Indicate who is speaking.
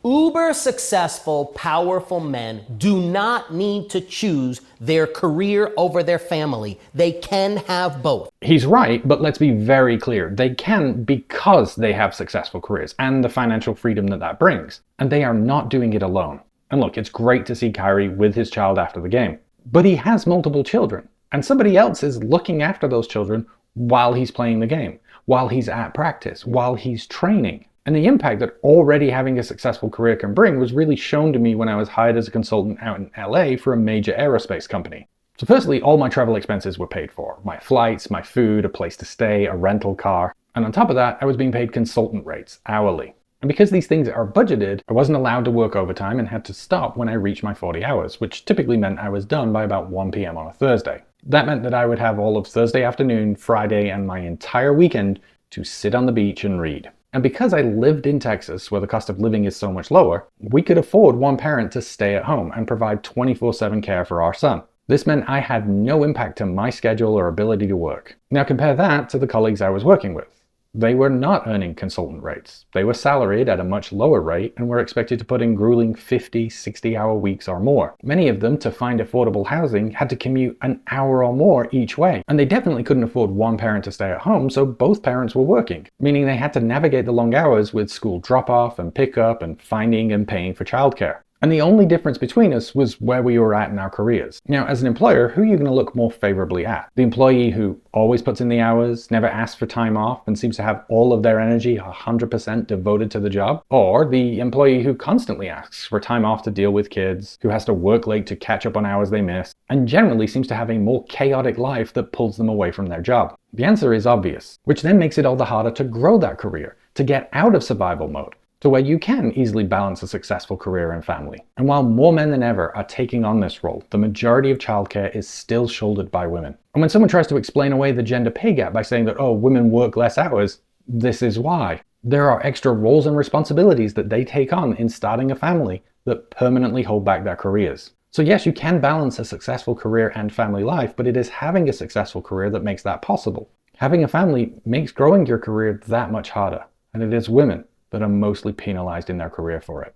Speaker 1: Uber successful, powerful men do not need to choose their career over their family. They can have both.
Speaker 2: He's right, but let's be very clear. They can because they have successful careers and the financial freedom that brings. And they are not doing it alone. And look, it's great to see Kyrie with his child after the game. But he has multiple children. And somebody else is looking after those children while he's playing the game, while he's at practice, while he's training. And the impact that already having a successful career can bring was really shown to me when I was hired as a consultant out in LA for a major aerospace company. So firstly, all my travel expenses were paid for. My flights, my food, a place to stay, a rental car. And on top of that, I was being paid consultant rates, hourly. And because these things are budgeted, I wasn't allowed to work overtime and had to stop when I reached my 40 hours, which typically meant I was done by about 1 p.m. on a Thursday. That meant that I would have all of Thursday afternoon, Friday, and my entire weekend to sit on the beach and read. And because I lived in Texas, where the cost of living is so much lower, we could afford one parent to stay at home and provide 24/7 care for our son. This meant I had no impact to my schedule or ability to work. Now compare that to the colleagues I was working with. They were not earning consultant rates. They were salaried at a much lower rate and were expected to put in grueling 50, 60-hour weeks or more. Many of them, to find affordable housing, had to commute an hour or more each way. And they definitely couldn't afford one parent to stay at home, so both parents were working, meaning they had to navigate the long hours with school drop-off and pick-up and finding and paying for childcare. And the only difference between us was where we were at in our careers. Now, as an employer, who are you going to look more favorably at? The employee who always puts in the hours, never asks for time off, and seems to have all of their energy 100% devoted to the job? Or the employee who constantly asks for time off to deal with kids, who has to work late to catch up on hours they miss, and generally seems to have a more chaotic life that pulls them away from their job? The answer is obvious, which then makes it all the harder to grow that career, to get out of survival mode, to where you can easily balance a successful career and family. And while more men than ever are taking on this role, the majority of childcare is still shouldered by women. And when someone tries to explain away the gender pay gap by saying that, oh, women work less hours, this is why. There are extra roles and responsibilities that they take on in starting a family that permanently hold back their careers. So yes, you can balance a successful career and family life, but it is having a successful career that makes that possible. Having a family makes growing your career that much harder, and it is women that are mostly penalized in their career for it.